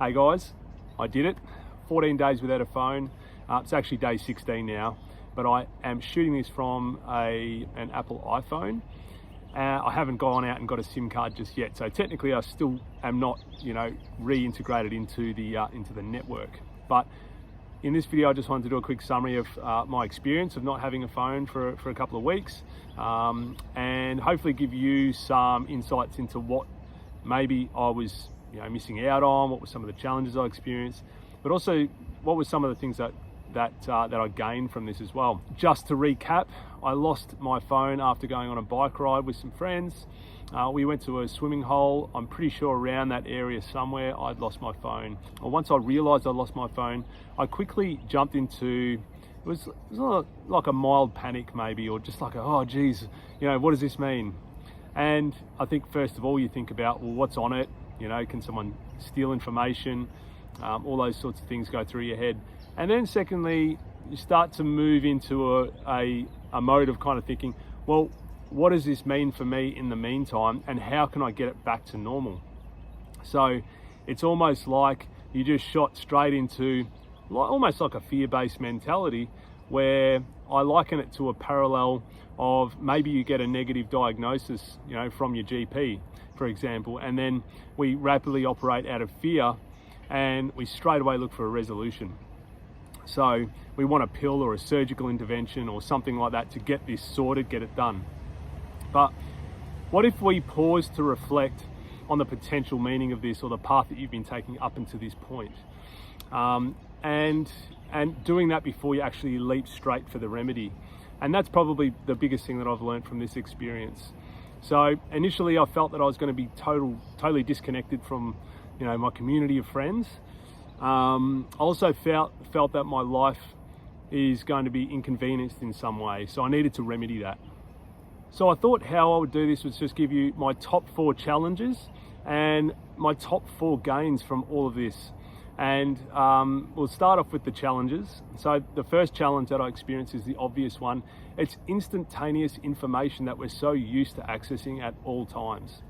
Hey guys, I did it. 14 days without a phone. It's actually day 16 now, but I am shooting this from an Apple iPhone. I haven't gone out and got a SIM card just yet, so technically I still am not, reintegrated into the network. But in this video, I just wanted to do a quick summary of my experience of not having a phone for a couple of weeks, and hopefully give you some insights into what maybe I was missing out on, what were some of the challenges I experienced, but also what were some of the things that I gained from this as well. Just to recap, I lost my phone after going on a bike ride with some friends. We went to a swimming hole. I'm pretty sure around that area somewhere I'd lost my phone. Well, once I realized I lost my phone, I quickly jumped into, it was like a mild panic maybe, or just like, oh geez, what does this mean? And I think first of all, you think about, well, what's on it? Can someone steal information? All those sorts of things go through your head. And then secondly, you start to move into a mode of kind of thinking, well, what does this mean for me in the meantime, and how can I get it back to normal? So it's almost like you just shot straight into almost like a fear-based mentality, where I liken it to a parallel of maybe you get a negative diagnosis, from your GP, for example, and then we rapidly operate out of fear and we straight away look for a resolution. So we want a pill or a surgical intervention or something like that to get this sorted, get it done. But what if we pause to reflect on the potential meaning of this, or the path that you've been taking up until this point? And doing that before you actually leap straight for the remedy. And that's probably the biggest thing that I've learned from this experience. So initially I felt that I was going to be totally disconnected from, my community of friends. I also felt that my life is going to be inconvenienced in some way. So I needed to remedy that. So I thought how I would do this was just give you my top 4 challenges and my top 4 gains from all of this. And we'll start off with the challenges. So the first challenge that I experienced is the obvious one. It's instantaneous information that we're so used to accessing at all times.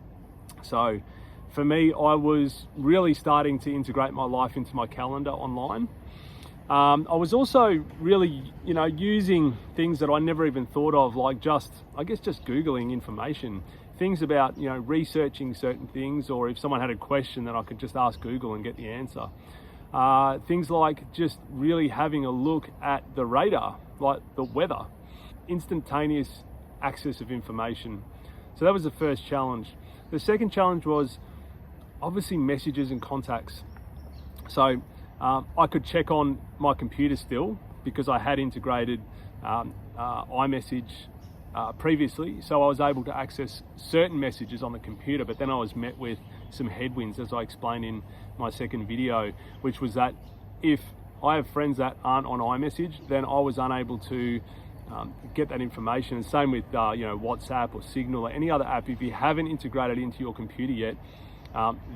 So for me, I was really starting to integrate my life into my calendar online. I was also really, using things that I never even thought of, like just Googling information, things about, researching certain things, or if someone had a question that I could just ask Google and get the answer. Things like just really having a look at the radar, like the weather, instantaneous access of information. So that was the first challenge. The second challenge was obviously messages and contacts. So I could check on my computer still because I had integrated iMessage previously, so I was able to access certain messages on the computer, but then I was met with some headwinds, as I explained in my second video, which was that if I have friends that aren't on iMessage, then I was unable to get that information. And same with WhatsApp or Signal or any other app. If you haven't integrated into your computer yet,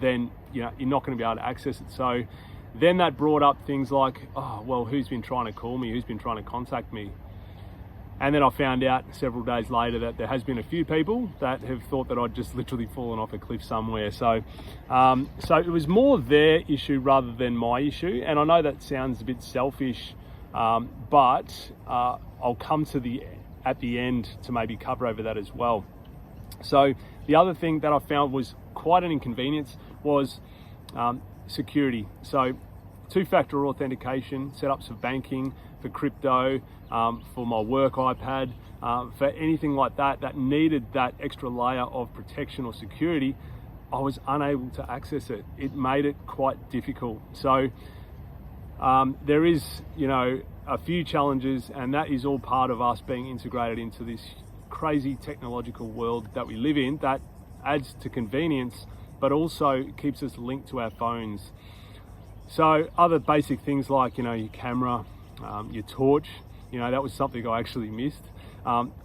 then you're not going to be able to access it. So then that brought up things like, oh, well, who's been trying to call me? Who's been trying to contact me? And then I found out several days later that there has been a few people that have thought that I'd just literally fallen off a cliff somewhere. So it was more their issue rather than my issue. And I know that sounds a bit selfish, but I'll come to at the end to maybe cover over that as well. So the other thing that I found was quite an inconvenience was security. So 2-factor authentication, setups for banking, for crypto, for my work iPad, for anything like that needed that extra layer of protection or security, I was unable to access it. It made it quite difficult. So there is, a few challenges, and that is all part of us being integrated into this crazy technological world that we live in, that adds to convenience, but also keeps us linked to our phones. So other basic things like, your camera, your torch, that was something I actually missed.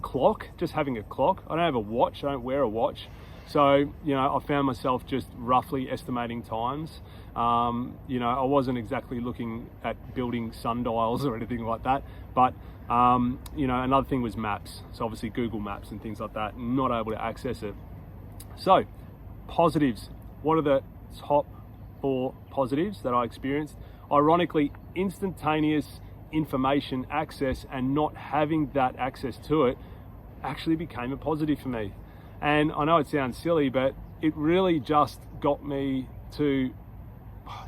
Clock, just having a clock. I don't have a watch, I don't wear a watch. So, I found myself just roughly estimating times. I wasn't exactly looking at building sundials or anything like that, but another thing was maps. So obviously Google Maps and things like that, not able to access it. So positives, what are the top 4 positives that I experienced. Ironically, instantaneous information access and not having that access to it actually became a positive for me. And I know it sounds silly, but it really just got me to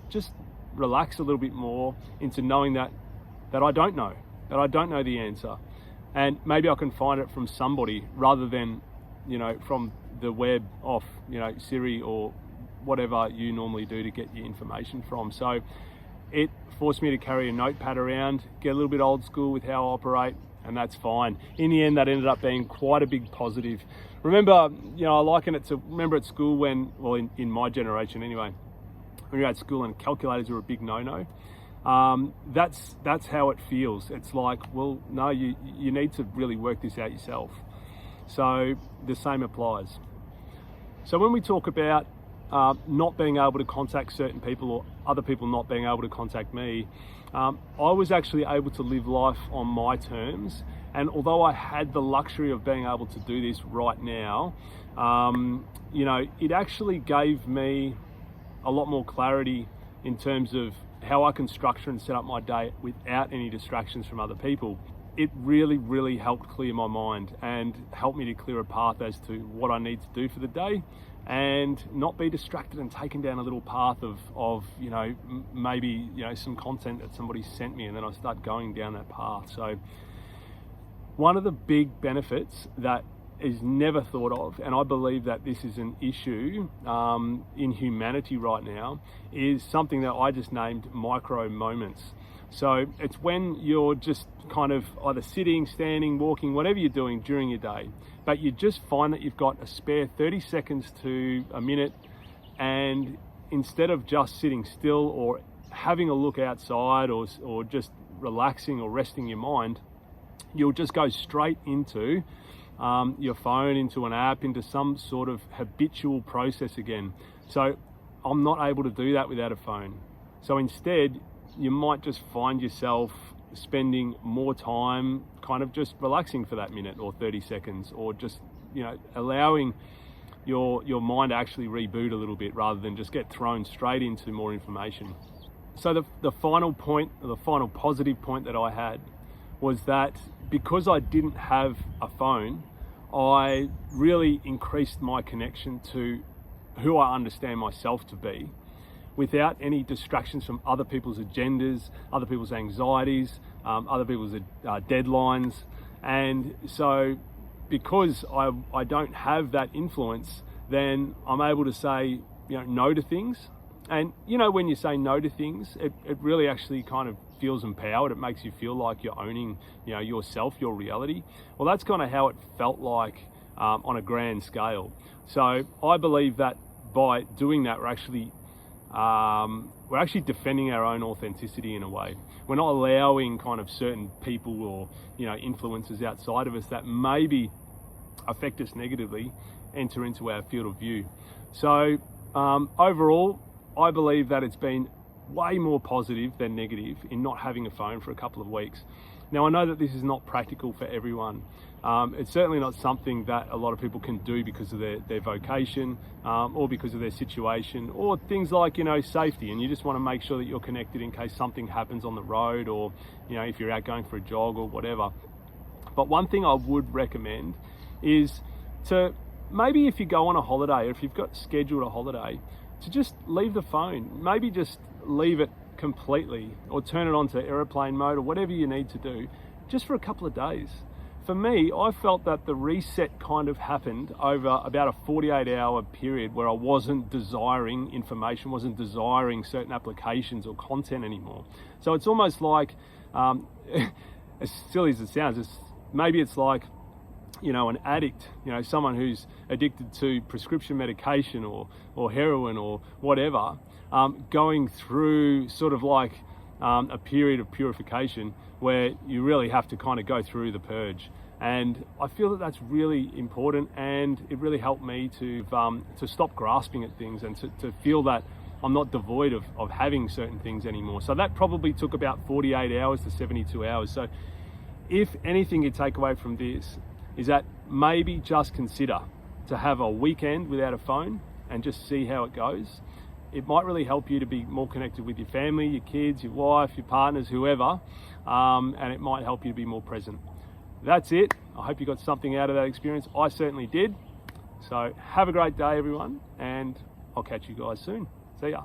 just relax a little bit more into knowing that I don't know the answer. And maybe I can find it from somebody rather than, from the web off, Siri or whatever you normally do to get your information from. So it forced me to carry a notepad around, get a little bit old school with how I operate, and that's fine. In the end, that ended up being quite a big positive. Remember, I liken it to, remember at school when, well, in my generation anyway, when you're at school and calculators were a big no-no. That's how it feels. It's like, well, no, you need to really work this out yourself. So the same applies. So when we talk about not being able to contact certain people or other people not being able to contact me, I was actually able to live life on my terms. And although I had the luxury of being able to do this right now, it actually gave me a lot more clarity in terms of how I can structure and set up my day without any distractions from other people. It really, really helped clear my mind and helped me to clear a path as to what I need to do for the day and not be distracted and taken down a little path of maybe some content that somebody sent me, and then I start going down that path. So one of the big benefits that is never thought of, and I believe that this is an issue in humanity right now, is something that I just named micro moments. So it's when you're just kind of either sitting, standing, walking, whatever you're doing during your day, but you just find that you've got a spare 30 seconds to a minute, and instead of just sitting still or having a look outside or just relaxing or resting your mind, you'll just go straight into your phone, into an app, into some sort of habitual process again. So I'm not able to do that without a phone. So instead, you might just find yourself spending more time kind of just relaxing for that minute or 30 seconds, or just, allowing your mind to actually reboot a little bit rather than just get thrown straight into more information. So the final point, the final positive point that I had was that because I didn't have a phone, I really increased my connection to who I understand myself to be without any distractions from other people's agendas, other people's anxieties, other people's deadlines. And so because I don't have that influence, then I'm able to say, no to things. And when you say no to things, it really actually kind of feels empowered. It makes you feel like you're owning, yourself, your reality. Well, that's kind of how it felt like on a grand scale. So I believe that by doing that, we're actually defending our own authenticity in a way. We're not allowing kind of certain people or influences outside of us that maybe affect us negatively enter into our field of view. So overall, I believe that it's been way more positive than negative in not having a phone for a couple of weeks. Now, I know that this is not practical for everyone. It's certainly not something that a lot of people can do because of their vocation or because of their situation, or things like, safety, and you just want to make sure that you're connected in case something happens on the road, or, if you're out going for a jog or whatever. But one thing I would recommend is to maybe, if you go on a holiday or if you've got scheduled a holiday, to just leave the phone. Maybe just leave it completely, or turn it on to airplane mode, or whatever you need to do, just for a couple of days. For me, I felt that the reset kind of happened over about a 48-hour period where I wasn't desiring information, wasn't desiring certain applications or content anymore. So it's almost like, as silly as it sounds, maybe it's like, an addict, someone who's addicted to prescription medication or heroin or whatever, going through sort of like a period of purification where you really have to kind of go through the purge. And I feel that that's really important, and it really helped me to stop grasping at things and to feel that I'm not devoid of having certain things anymore. So that probably took about 48 hours to 72 hours. So if anything you take away from this is that maybe just consider to have a weekend without a phone and just see how it goes. it might really help you to be more connected with your family, your kids, your wife, your partners, whoever, and it might help you to be more present. That's it. I hope you got something out of that experience. I certainly did. So have a great day, everyone, and I'll catch you guys soon. See ya.